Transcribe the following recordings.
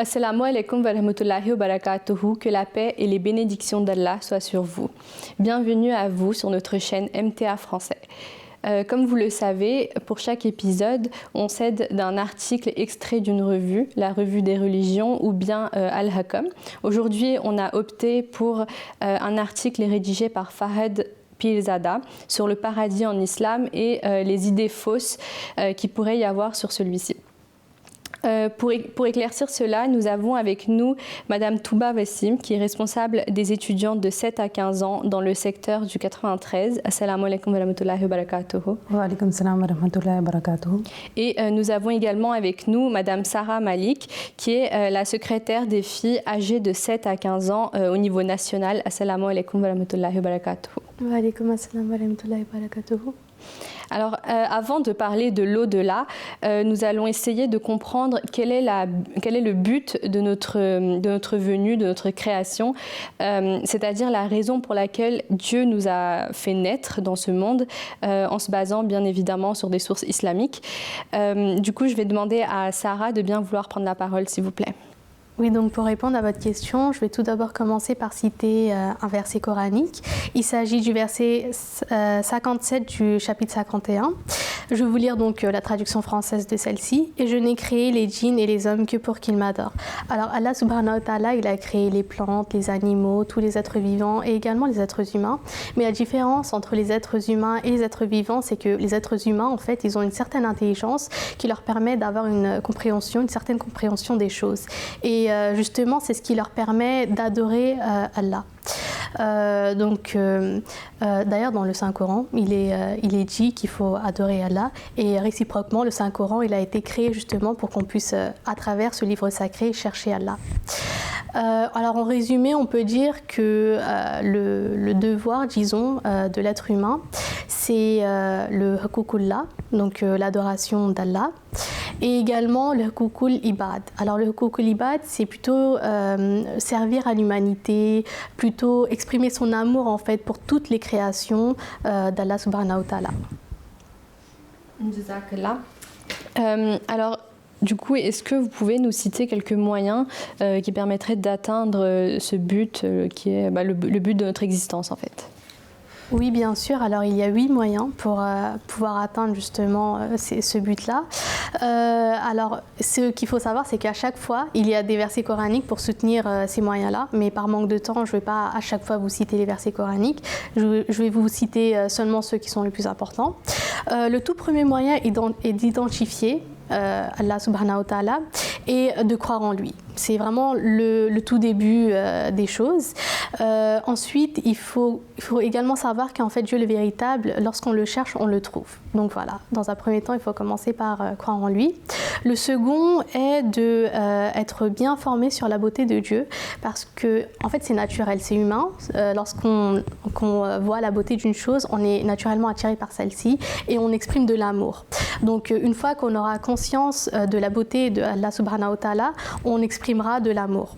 Assalamu alaikum wa rahmatullahi wa barakatuhu, que la paix et les bénédictions d'Allah soient sur vous. Bienvenue à vous sur notre chaîne MTA Français. Comme vous le savez, pour chaque épisode, on s'aide d'un article extrait d'une revue, la revue des religions ou bien Al-Hakam. Aujourd'hui, on a opté pour un article rédigé par Fahad Pirzada sur le paradis en islam et les idées fausses qu'il pourrait y avoir sur celui-ci. Pour éclaircir cela, nous avons avec nous Madame Touba Wassim, qui est responsable des étudiantes de 7 à 15 ans dans le secteur du 93. Assalamu alaikum wa rahmatullahi wa barakatuhu. Wa alaikum salam wa rahmatullahi wa barakatuhu. Et nous avons également avec nous Madame Sarah Malik, qui est la secrétaire des filles âgées de 7 à 15 ans au niveau national. Assalamu alaikum wa rahmatullahi wa barakatuhu. Wa alaikum salam wa rahmatullahi wa barakatuhu. Alors, avant de parler de l'au-delà, nous allons essayer de comprendre quel est le but de notre venue, de notre création, c'est-à-dire la raison pour laquelle Dieu nous a fait naître dans ce monde, en se basant bien évidemment sur des sources islamiques. Du coup, je vais demander à Sarah de bien vouloir prendre la parole, s'il vous plaît. Oui, donc pour répondre à votre question, je vais tout d'abord commencer par citer un verset coranique. Il s'agit du verset 57 du chapitre 51. Je vais vous lire donc la traduction française de celle-ci. « Et je n'ai créé les djinns et les hommes que pour qu'ils m'adorent. » Alors Allah subhanahu wa ta'ala, il a créé les plantes, les animaux, tous les êtres vivants et également les êtres humains. Mais la différence entre les êtres humains et les êtres vivants, c'est que les êtres humains, en fait, ils ont une certaine intelligence qui leur permet d'avoir une certaine compréhension des choses. Et justement, c'est ce qui leur permet d'adorer Allah. D'ailleurs, dans le Saint-Coran, il est dit qu'il faut adorer Allah. Et réciproquement, le Saint-Coran, il a été créé justement pour qu'on puisse, à travers ce livre sacré, chercher Allah. Alors, en résumé, on peut dire que le devoir, disons, de l'être humain, c'est le hukukullah, donc l'adoration d'Allah, et également le hukukul ibad. Alors, le hukukul ibad, c'est plutôt servir à l'humanité, plutôt exprimer son amour en fait pour toutes les créations d'Allah subhanahu wa ta'ala. Alors, du coup, est-ce que vous pouvez nous citer quelques moyens qui permettraient d'atteindre ce but qui est le but de notre existence en fait? Oui, bien sûr. Alors, il y a 8 moyens pour pouvoir atteindre justement ce but-là. Alors, ce qu'il faut savoir, c'est qu'à chaque fois, il y a des versets coraniques pour soutenir ces moyens-là. Mais par manque de temps, je ne vais pas à chaque fois vous citer les versets coraniques. Je vais vous citer seulement ceux qui sont les plus importants. Le tout premier moyen est d'identifier Allah subhanahu wa ta'ala et de croire en lui. C'est vraiment le tout début des choses. Ensuite, il faut également savoir qu'en fait, Dieu le véritable, lorsqu'on le cherche, on le trouve. Donc voilà, dans un premier temps, il faut commencer par croire en lui. Le second est d'être bien informé sur la beauté de Dieu, parce que en fait, c'est naturel, c'est humain. Lorsqu'on voit la beauté d'une chose, on est naturellement attiré par celle-ci et on exprime de l'amour. Donc une fois qu'on aura conscience de la beauté de Allah subhanahu wa ta'ala, on exprimera de l'amour.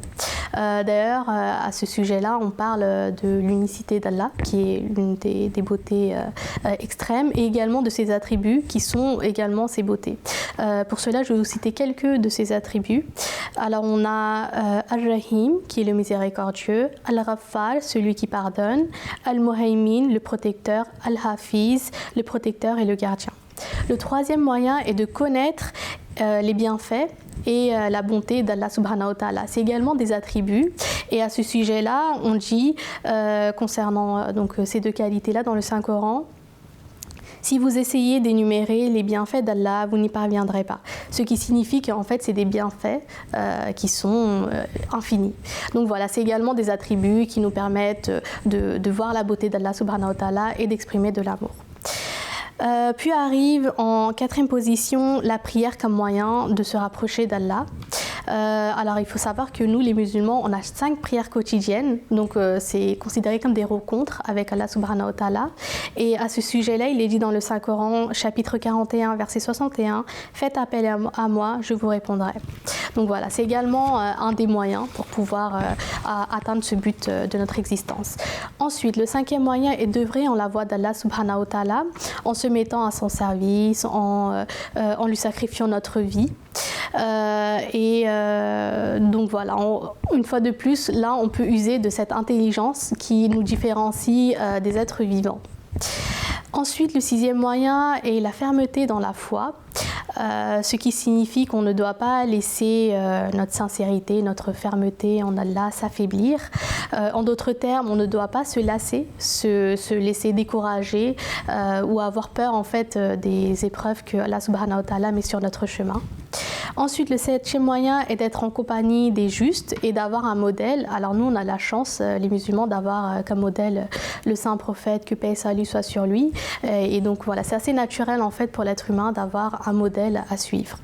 D'ailleurs, à ce sujet-là, on parle de l'unicité d'Allah, qui est l'une des beautés extrêmes, et également de ses attributs, qui sont également ses beautés. Pour cela, je vais vous citer quelques de ses attributs. Alors, on a Al-Rahim, qui est le miséricordieux, Al-Ghaffar, celui qui pardonne, Al-Muhaymin, le protecteur, Al-Hafiz, le protecteur et le gardien. Le troisième moyen est de connaître les bienfaits et la bonté d'Allah subhanahu wa ta'ala. C'est également des attributs. Et à ce sujet-là, on dit, concernant donc, ces deux qualités-là dans le Saint-Coran, si vous essayez d'énumérer les bienfaits d'Allah, vous n'y parviendrez pas. Ce qui signifie qu'en fait, c'est des bienfaits qui sont infinis. Donc voilà, c'est également des attributs qui nous permettent de voir la beauté d'Allah subhanahu wa ta'ala et d'exprimer de l'amour. Puis arrive en 4e position la prière comme moyen de se rapprocher d'Allah. Alors il faut savoir que nous les musulmans, on a 5 prières quotidiennes, donc c'est considéré comme des rencontres avec Allah subhanahu wa ta'ala. Et à ce sujet-là, il est dit dans le Saint-Coran, chapitre 41, verset 61, « Faites appel à moi, je vous répondrai ». Donc voilà, c'est également un des moyens pour pouvoir atteindre ce but de notre existence. Ensuite, le 5e moyen est d'œuvrer en la voie d'Allah subhanahu wa ta'ala, en se mettant à son service, en lui sacrifiant notre vie. Donc voilà, une fois de plus, là on peut user de cette intelligence qui nous différencie des êtres vivants. Ensuite, le sixième moyen est la fermeté dans la foi, ce qui signifie qu'on ne doit pas laisser notre sincérité, notre fermeté en Allah s'affaiblir. En d'autres termes, on ne doit pas se lasser, se laisser décourager ou avoir peur en fait des épreuves que Allah subhanahu wa ta'ala met sur notre chemin. Ensuite, le septième moyen est d'être en compagnie des justes et d'avoir un modèle. Alors nous, on a la chance, les musulmans, d'avoir comme modèle le saint prophète, que paix et salut soit sur lui. Et donc voilà, c'est assez naturel en fait pour l'être humain d'avoir un modèle à suivre.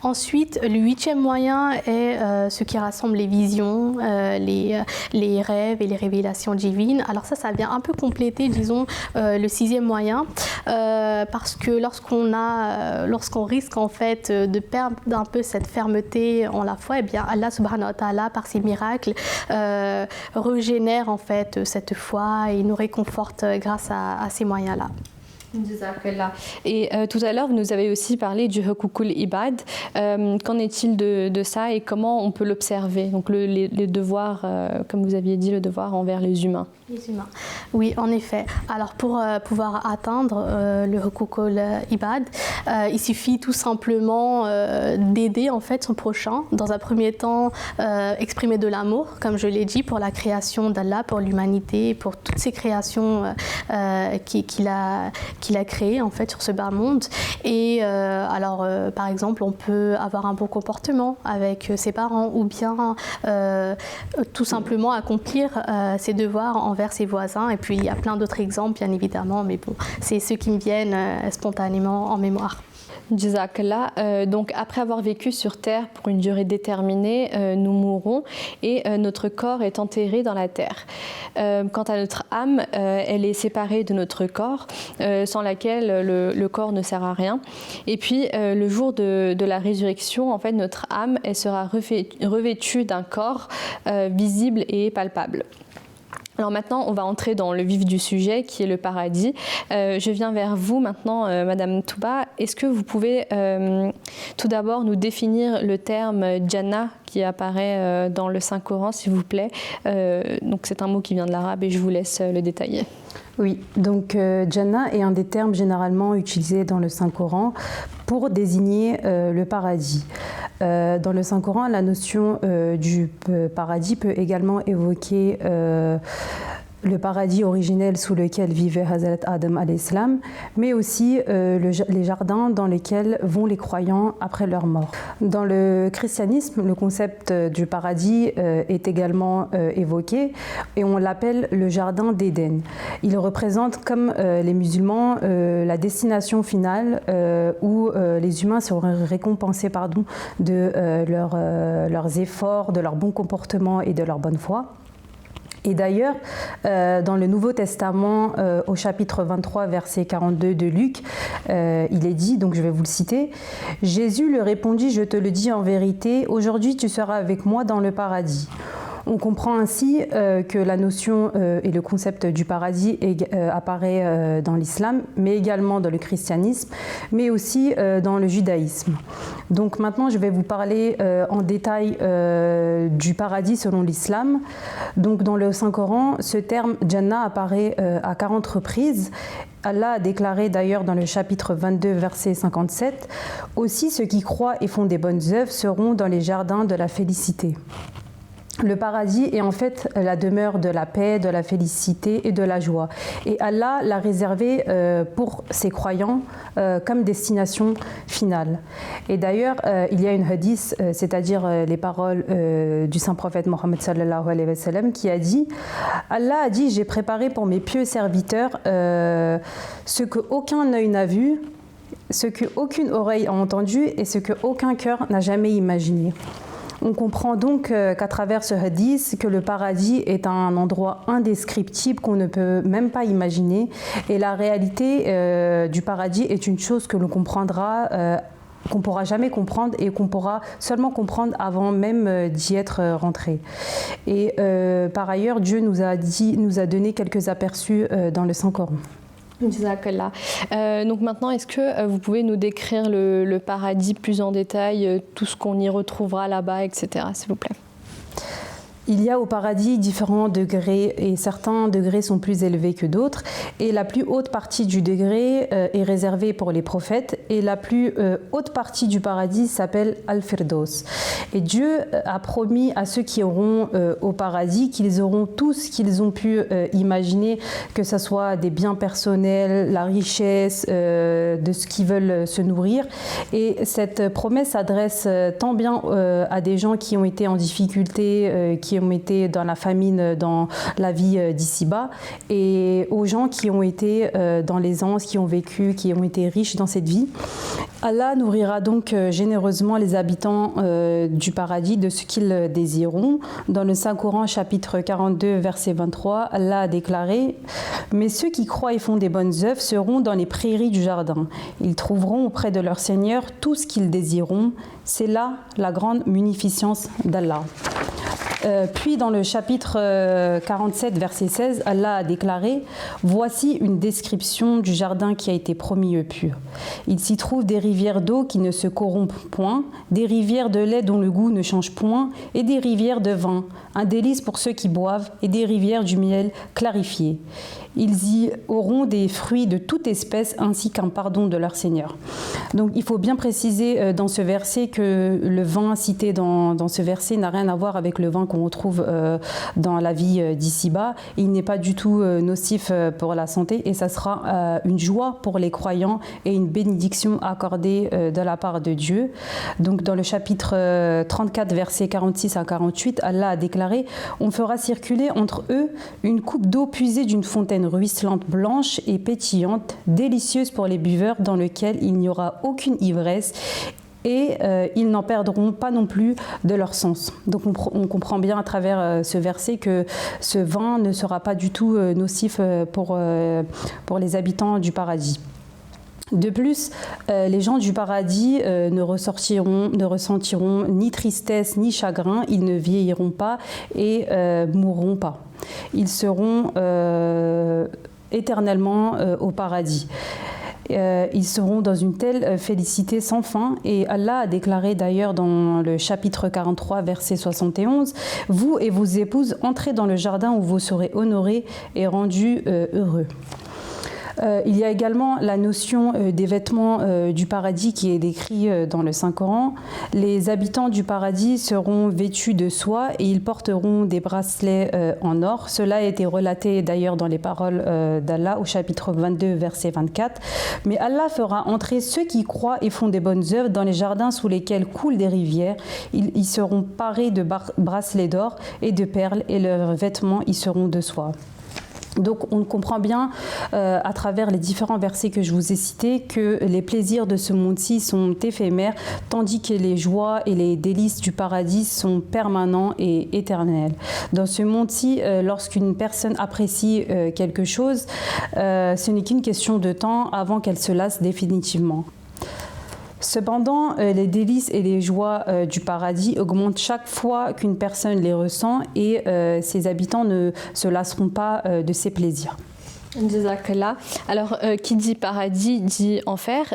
Ensuite, le huitième moyen est ce qui rassemble les visions, les rêves et les révélations divines. Alors ça vient un peu compléter, disons, le sixième moyen, parce que lorsqu'on risque en fait de perdre un peu cette fermeté en la foi, eh bien Allah subhanahu wa ta'ala, par ses miracles, régénère en fait cette foi et nous réconforte grâce à ces moyens-là. Et tout à l'heure, vous nous avez aussi parlé du hukukul ibad. Qu'en est-il de ça et comment on peut l'observer? Donc les devoirs, comme vous aviez dit, le devoir envers les humains. Les humains. Oui, en effet. Alors pour pouvoir atteindre le hukukul ibad, il suffit tout simplement d'aider en fait son prochain. Dans un premier temps, exprimer de l'amour, comme je l'ai dit, pour la création d'Allah, pour l'humanité, pour toutes ces créations qu'il a créées en fait sur ce bas monde. Et par exemple, on peut avoir un bon comportement avec ses parents ou bien tout simplement accomplir ses devoirs envers ses voisins. Et puis il y a plein d'autres exemples bien évidemment, mais bon, c'est ceux qui me viennent spontanément en mémoire. Jazakallah. Donc après avoir vécu sur Terre pour une durée déterminée, nous mourrons et notre corps est enterré dans la terre. Quant à notre âme, elle est séparée de notre corps, sans laquelle le corps ne sert à rien. Et puis le jour de la résurrection, en fait, notre âme, elle sera revêtue d'un corps visible et palpable. Alors maintenant, on va entrer dans le vif du sujet, qui est le paradis. Je viens vers vous maintenant, Madame Touba. Est-ce que vous pouvez tout d'abord nous définir le terme Jannah qui apparaît dans le Saint-Coran, s'il vous plaît? Donc c'est un mot qui vient de l'arabe et je vous laisse le détailler. Oui, donc Jannah est un des termes généralement utilisés dans le Saint-Coran pour désigner le paradis. Dans le Saint-Coran, la notion du paradis peut également évoquer le paradis originel sous lequel vivait Hazrat Adam alayhi salam, mais aussi les jardins dans lesquels vont les croyants après leur mort. Dans le christianisme, le concept du paradis est également évoqué et on l'appelle le jardin d'Éden. Il représente, comme les musulmans, la destination finale où les humains seront récompensés de leurs efforts, de leur bon comportement et de leur bonne foi. Et d'ailleurs, dans le Nouveau Testament, au chapitre 23, verset 42 de Luc, il est dit, donc je vais vous le citer, « Jésus lui répondit, je te le dis en vérité, aujourd'hui tu seras avec moi dans le paradis. » On comprend ainsi que la notion et le concept du paradis apparaît dans l'islam, mais également dans le christianisme, mais aussi dans le judaïsme. Donc maintenant, je vais vous parler en détail du paradis selon l'islam. Donc dans le Saint-Coran, ce terme Jannah apparaît à 40 reprises. Allah a déclaré d'ailleurs dans le chapitre 22, verset 57, « Aussi ceux qui croient et font des bonnes œuvres seront dans les jardins de la félicité. » Le paradis est en fait la demeure de la paix, de la félicité et de la joie. Et Allah l'a réservé pour ses croyants comme destination finale. Et d'ailleurs, il y a une hadith, c'est-à-dire les paroles du saint prophète Mohammed sallallahu alayhi wa sallam, qui a dit « Allah a dit, j'ai préparé pour mes pieux serviteurs ce que aucun œil n'a vu, ce que aucune oreille a entendu et ce que aucun cœur n'a jamais imaginé. » On comprend donc qu'à travers ce hadith, que le paradis est un endroit indescriptible qu'on ne peut même pas imaginer. Et la réalité du paradis est une chose que l'on comprendra, qu'on ne pourra jamais comprendre et qu'on pourra seulement comprendre avant même d'y être rentré. Et par ailleurs, Dieu nous a donné quelques aperçus dans le Saint-Coran. Jazakallah. Donc maintenant, est-ce que vous pouvez nous décrire le paradis plus en détail, tout ce qu'on y retrouvera là-bas, etc., s'il vous plaît? Il y a au paradis différents degrés et certains degrés sont plus élevés que d'autres. Et la plus haute partie du degré est réservée pour les prophètes et la plus haute partie du paradis s'appelle Al-Firdaus. Et Dieu a promis à ceux qui auront au paradis qu'ils auront tout ce qu'ils ont pu imaginer, que ce soit des biens personnels, la richesse, de ce qu'ils veulent se nourrir. Et cette promesse s'adresse tant bien à des gens qui ont été en difficulté, qui ont été dans la famine, dans la vie d'ici-bas, et aux gens qui ont été dans l'aisance, qui ont vécu, qui ont été riches dans cette vie. Allah nourrira donc généreusement les habitants du paradis de ce qu'ils désireront. Dans le Saint-Coran, chapitre 42, verset 23, Allah a déclaré « Mais ceux qui croient et font des bonnes œuvres seront dans les prairies du jardin. Ils trouveront auprès de leur Seigneur tout ce qu'ils désireront. C'est là la grande munificence d'Allah. » Puis dans le chapitre 47, verset 16, Allah a déclaré « Voici une description du jardin qui a été promis aux purs. Il s'y trouve des rivières d'eau qui ne se corrompent point, des rivières de lait dont le goût ne change point, et des rivières de vin, un délice pour ceux qui boivent, et des rivières du miel clarifié. Ils y auront des fruits de toute espèce ainsi qu'un pardon de leur Seigneur. » Donc il faut bien préciser dans ce verset que le vin cité dans ce verset n'a rien à voir avec le vin qu'on retrouve dans la vie d'ici-bas. Il n'est pas du tout nocif pour la santé et ça sera une joie pour les croyants et une bénédiction accordée de la part de Dieu. Donc dans le chapitre 34, versets 46 à 48, Allah a déclaré « On fera circuler entre eux une coupe d'eau puisée d'une fontaine ruisselante blanche et pétillante, délicieuse pour les buveurs, dans lequel il n'y aura aucune ivresse et ils n'en perdront pas non plus de leur sens. » Donc on comprend bien à travers ce verset que ce vin ne sera pas du tout nocif pour les habitants du paradis. De plus, les gens du paradis ne ressentiront ni tristesse ni chagrin, ils ne vieilliront pas et mourront pas. Ils seront éternellement au paradis. Ils seront dans une telle félicité sans fin. Et Allah a déclaré d'ailleurs dans le chapitre 43, verset 71, « Vous et vos épouses, entrez dans le jardin où vous serez honorés et rendus heureux. » Il y a également la notion des vêtements du paradis qui est décrit dans le Saint-Coran. Les habitants du paradis seront vêtus de soie et ils porteront des bracelets en or. Cela a été relaté d'ailleurs dans les paroles d'Allah au chapitre 22, verset 24. Mais Allah fera entrer ceux qui croient et font des bonnes œuvres dans les jardins sous lesquels coulent des rivières. Ils seront parés de bracelets d'or et de perles et leurs vêtements y seront de soie. Donc on comprend bien à travers les différents versets que je vous ai cités que les plaisirs de ce monde-ci sont éphémères, tandis que les joies et les délices du paradis sont permanents et éternels. Dans ce monde-ci, lorsqu'une personne apprécie quelque chose, ce n'est qu'une question de temps avant qu'elle se lasse définitivement. Cependant, les délices et les joies du paradis augmentent chaque fois qu'une personne les ressent et ses habitants ne se lasseront pas de ces plaisirs. Jazakallah. Alors, qui dit paradis dit enfer.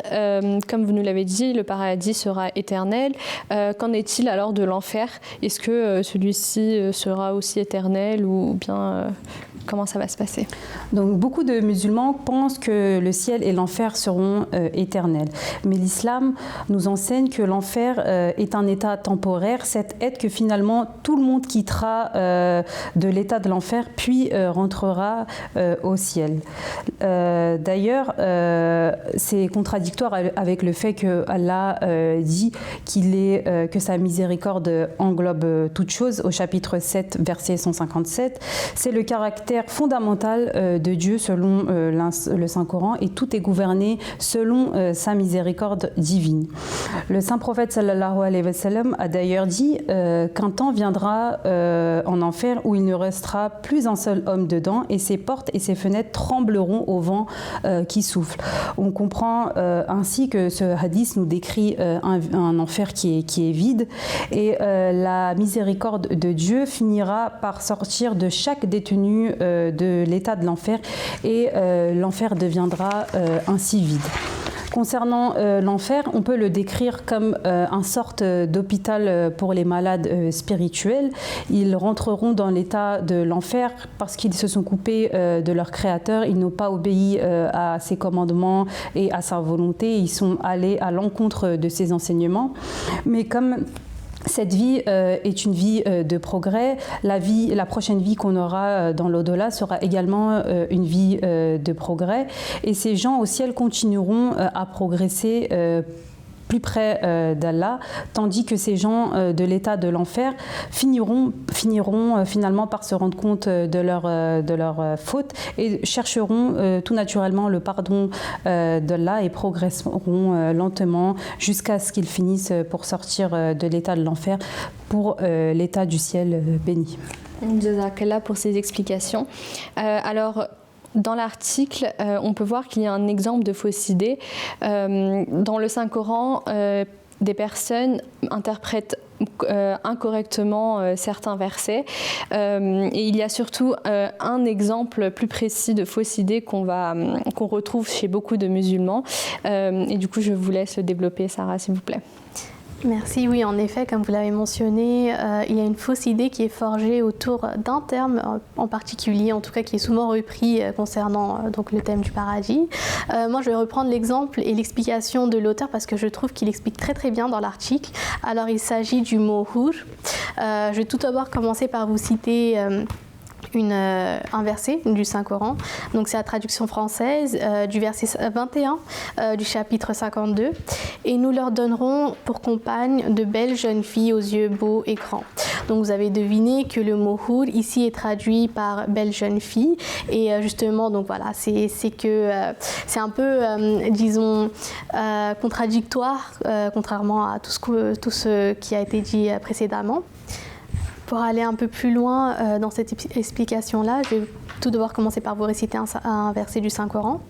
Comme vous nous l'avez dit, le paradis sera éternel. Qu'en est-il alors de l'enfer? Est-ce que celui-ci sera aussi éternel ou bien comment ça va se passer? Donc, beaucoup de musulmans pensent que le ciel et l'enfer seront éternels. Mais l'islam nous enseigne que l'enfer est un état temporaire, cette aide que finalement tout le monde quittera de l'état de l'enfer puis rentrera au ciel. D'ailleurs, c'est contradictoire avec le fait que Allah dit que sa miséricorde englobe toutes choses au chapitre 7, verset 157. C'est le caractère fondamental de Dieu selon le Saint-Coran et tout est gouverné selon sa miséricorde divine. Le Saint-Prophète sallallahu alayhi wa sallam a d'ailleurs dit qu'un temps viendra en enfer où il ne restera plus un seul homme dedans et ses portes et ses fenêtres trembleront au vent qui souffle. On comprend ainsi que ce hadith nous décrit un enfer qui est vide et la miséricorde de Dieu finira par sortir de chaque détenu de l'état de l'enfer et l'enfer deviendra ainsi vide. Concernant l'enfer, on peut le décrire comme une sorte d'hôpital pour les malades spirituels. Ils rentreront dans l'état de l'enfer parce qu'ils se sont coupés de leur Créateur. Ils n'ont pas obéi à ses commandements et à sa volonté. Ils sont allés à l'encontre de ses enseignements. Mais comme cette vie est une vie de progrès. La prochaine vie qu'on aura dans l'au-delà sera également une vie de progrès. Et ces gens au ciel continueront à progresser plus près d'Allah, tandis que ces gens de l'état de l'enfer finiront finalement par se rendre compte de leur faute et chercheront tout naturellement le pardon d'Allah et progresseront lentement jusqu'à ce qu'ils finissent pour sortir de l'état de l'enfer pour l'état du ciel béni. Jazakallah pour ces explications. Alors, dans l'article, on peut voir qu'il y a un exemple de fausse idée. Dans le Saint-Coran, des personnes interprètent incorrectement certains versets. Et il y a surtout un exemple plus précis de fausse idée qu'on retrouve chez beaucoup de musulmans. Et du coup, je vous laisse le développer, Sarah, s'il vous plaît. Merci, oui, en effet, comme vous l'avez mentionné, il y a une fausse idée qui est forgée autour d'un terme en particulier, en tout cas qui est souvent repris concernant donc, le thème du paradis. Moi, je vais reprendre l'exemple et l'explication de l'auteur parce que je trouve qu'il explique très très bien dans l'article. Alors, il s'agit du mot « hur ». Je vais tout d'abord commencer par vous citer un verset du Saint-Coran. Donc c'est la traduction française du verset 21 du chapitre 52. Et nous leur donnerons pour compagne de belles jeunes filles aux yeux beaux et grands. Donc vous avez deviné que le mot hur ici est traduit par belle jeune fille. Et justement, donc voilà, c'est un peu, disons, contradictoire, contrairement à tout ce qui a été dit précédemment. Pour aller un peu plus loin dans cette explication-là, je vais tout d'abord commencer par vous réciter un verset du Saint-Coran.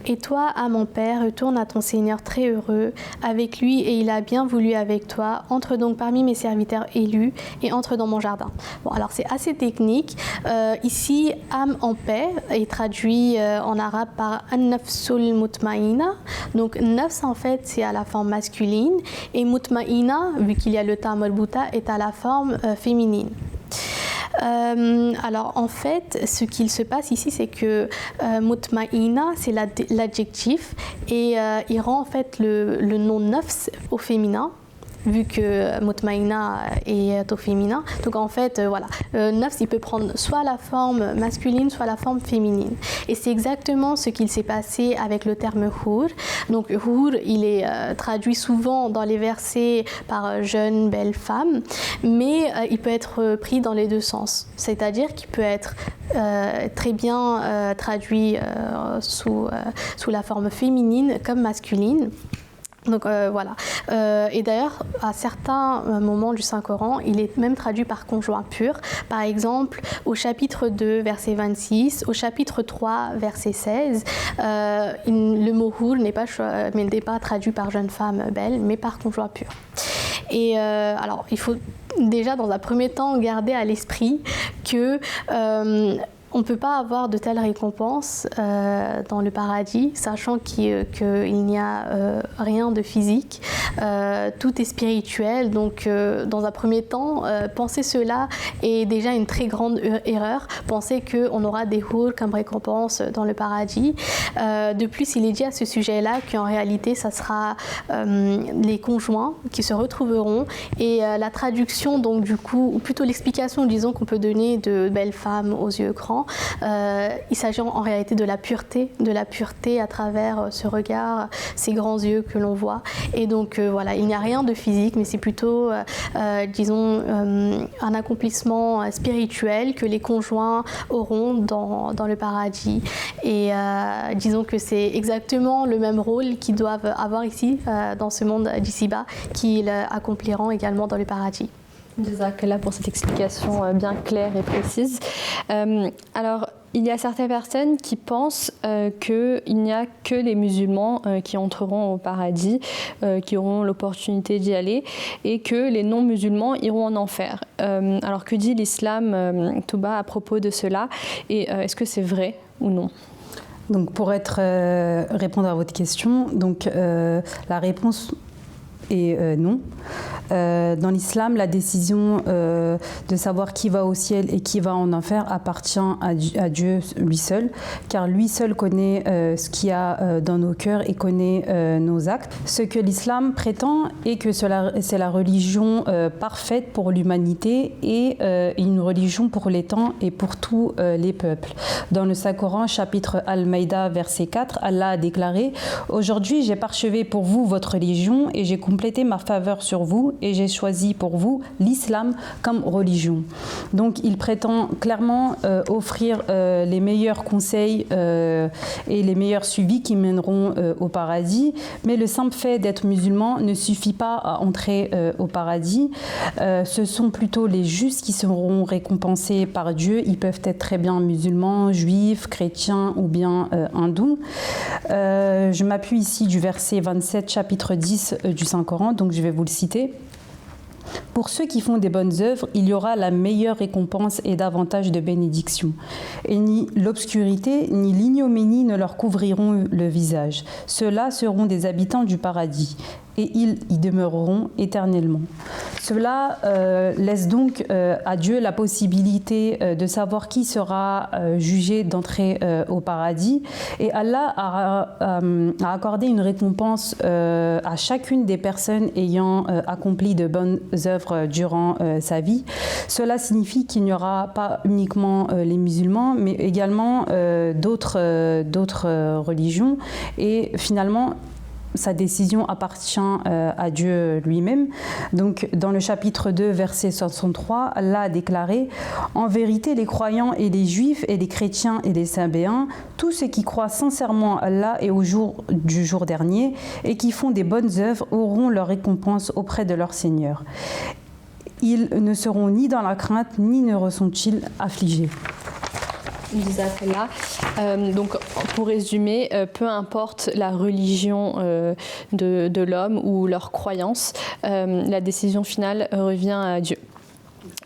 « Et toi, à mon Père, retourne à ton Seigneur très heureux, avec lui et il a bien voulu avec toi. Entre donc parmi mes serviteurs élus et entre dans mon jardin. » Bon, alors c'est assez technique. Ici, « âme en paix » est traduit en arabe par « an-nafsul mutmaïna ». Donc, « nafs » en fait, c'est à la forme masculine et « mutmaïna », vu qu'il y a le ta marbuta, est à la forme féminine. Alors en fait, ce qu'il se passe ici, c'est que mutmaïna, c'est l'adjectif et il rend en fait le nom nafs au féminin, vu que mutmaïna est au féminin. Donc en fait, voilà, nafs, il peut prendre soit la forme masculine, soit la forme féminine. Et c'est exactement ce qu'il s'est passé avec le terme hur. Donc hur, il est traduit souvent dans les versets par jeune, belle femme, mais il peut être pris dans les deux sens. C'est-à-dire qu'il peut être très bien traduit sous la forme féminine comme masculine. Donc voilà. Et d'ailleurs, à certains moments du Saint-Coran, il est même traduit par conjoint pur. Par exemple, au chapitre 2, verset 26, au chapitre 3, verset 16, le mot hur n'est pas traduit par jeune femme belle, mais par conjoint pur. Et alors, il faut déjà, dans un premier temps, garder à l'esprit que on ne peut pas avoir de telles récompenses dans le paradis, sachant qu'il n'y a rien de physique, tout est spirituel. Donc, dans un premier temps, penser cela est déjà une très grande erreur. Penser qu'on aura des hur comme récompense dans le paradis. De plus, il est dit à ce sujet-là qu'en réalité, ça sera les conjoints qui se retrouveront. Et la traduction, donc du coup, ou plutôt l'explication, disons, qu'on peut donner de belles femmes aux yeux grands, il s'agit en réalité de la pureté à travers ce regard, ces grands yeux que l'on voit. Et donc voilà, il n'y a rien de physique, mais c'est plutôt, disons, un accomplissement spirituel que les conjoints auront dans le paradis. Et disons que c'est exactement le même rôle qu'ils doivent avoir ici, dans ce monde d'ici-bas, qu'ils accompliront également dans le paradis. Jazakallah pour cette explication bien claire et précise. Alors, il y a certaines personnes qui pensent qu'il n'y a que les musulmans qui entreront au paradis, qui auront l'opportunité d'y aller, et que les non-musulmans iront en enfer. Alors que dit l'islam, Touba, à propos de cela, et est-ce que c'est vrai ou non? Donc pour répondre à votre question, la réponse est non. Dans l'islam, la décision de savoir qui va au ciel et qui va en enfer appartient à Dieu lui seul, car lui seul connaît ce qu'il y a dans nos cœurs et connaît nos actes. Ce que l'islam prétend est que c'est la religion parfaite pour l'humanité et une religion pour les temps et pour tous les peuples. Dans le Saint-Coran, chapitre Al-Maïda, verset 4, Allah a déclaré « Aujourd'hui, j'ai parchevé pour vous votre religion et j'ai complété ma faveur sur vous et j'ai choisi pour vous l'islam comme religion. » Donc il prétend clairement offrir les meilleurs conseils et les meilleurs suivis qui mèneront au paradis, mais le simple fait d'être musulman ne suffit pas à entrer au paradis. Ce sont plutôt les justes qui seront récompensés par Dieu. Ils peuvent être très bien musulmans, juifs, chrétiens ou bien hindous. Je m'appuie ici du verset 27, chapitre 10 du Saint-Coran, donc je vais vous le citer. Pour ceux qui font des bonnes œuvres, il y aura la meilleure récompense et davantage de bénédictions. Et ni l'obscurité ni l'ignominie ne leur couvriront le visage. Ceux-là seront des habitants du paradis et ils y demeureront éternellement. Cela laisse donc à Dieu la possibilité de savoir qui sera jugé d'entrer au paradis. Et Allah a accordé une récompense à chacune des personnes ayant accompli de bonnes œuvres durant sa vie. Cela signifie qu'il n'y aura pas uniquement les musulmans, mais également d'autres religions. Et finalement, sa décision appartient à Dieu lui-même. Donc, dans le chapitre 2, verset 63, Allah a déclaré « En vérité, les croyants et les juifs et les chrétiens et les sabéens, tous ceux qui croient sincèrement à Allah et au jour du jour dernier et qui font des bonnes œuvres auront leur récompense auprès de leur Seigneur. Ils ne seront ni dans la crainte, ni ne seront-ils affligés. » Donc, pour résumer, peu importe la religion de l'homme ou leur croyance, la décision finale revient à Dieu.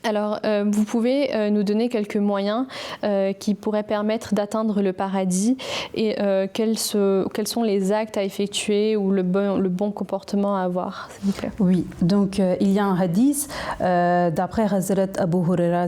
Alors, vous pouvez nous donner quelques moyens qui pourraient permettre d'atteindre le paradis et quels sont les actes à effectuer ou le bon comportement à avoir, s'il vous plaît? Oui, donc il y a un hadith d'après Hazrat Abu Huraira,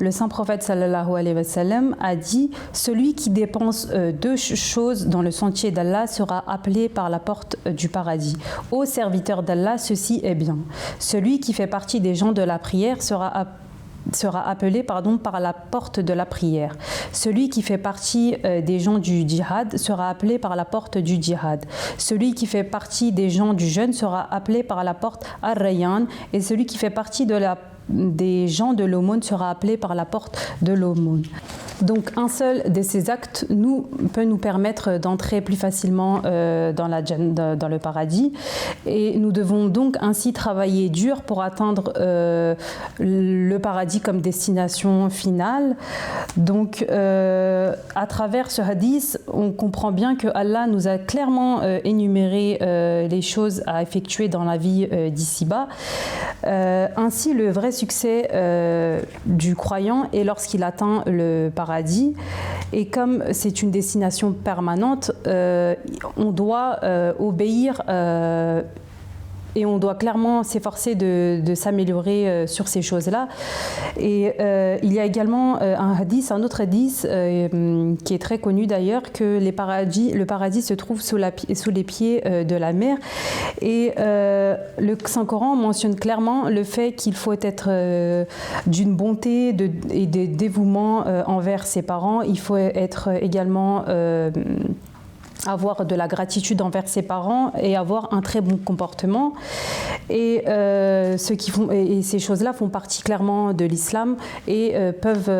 le saint prophète sallallahu alayhi wa sallam a dit « Celui qui dépense deux choses dans le sentier d'Allah sera appelé par la porte du paradis. Ô serviteur d'Allah, ceci est bien. Celui qui fait partie des gens de la prière sera appelé par la porte de la prière. Celui qui fait partie des gens du djihad sera appelé par la porte du djihad. Celui qui fait partie des gens du jeûne sera appelé par la porte Ar-Rayyan, et celui qui fait partie des gens de l'aumône sera appelé par la porte de l'aumône. » Donc un seul de ces actes peut nous permettre d'entrer plus facilement dans le paradis, et nous devons donc ainsi travailler dur pour atteindre le paradis comme destination finale. Donc à travers ce hadith, on comprend bien que Allah nous a clairement énuméré les choses à effectuer dans la vie d'ici-bas. Ainsi, le vrai succès du croyant est lorsqu'il atteint le paradis. Et comme c'est une destination permanente, on doit obéir et on doit clairement s'efforcer de s'améliorer sur ces choses-là. Et il y a également un autre hadith qui est très connu d'ailleurs, que le paradis se trouve sous les pieds de la mer. Et le Saint-Coran mentionne clairement le fait qu'il faut être d'une bonté et de dévouement envers ses parents. Il faut être également avoir de la gratitude envers ses parents et avoir un très bon comportement. Et, ces choses-là font partie clairement de l'islam et peuvent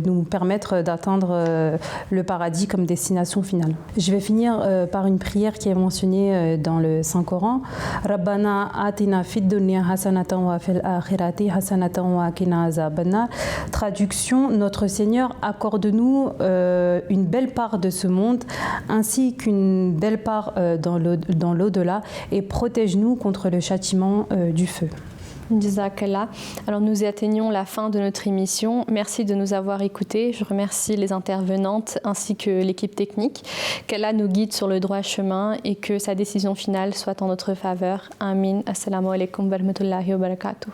nous permettre d'atteindre le paradis comme destination finale. Je vais finir par une prière qui est mentionnée dans le Saint-Coran. Rabbana atina fid dunya hasanatan wa fil akhirati hasanatan wa qina azabannar. Traduction, notre Seigneur, accorde-nous une belle part de ce monde ainsi qu'une belle part dans l'au-delà et protège-nous contre le châtiment du feu. Jazakallah. Alors nous atteignons la fin de notre émission. Merci de nous avoir écoutés. Je remercie les intervenantes ainsi que l'équipe technique. Qu'Allah nous guide sur le droit chemin et que sa décision finale soit en notre faveur. Amin. Assalamu alaikum wa rahmatullahi wa barakatuh.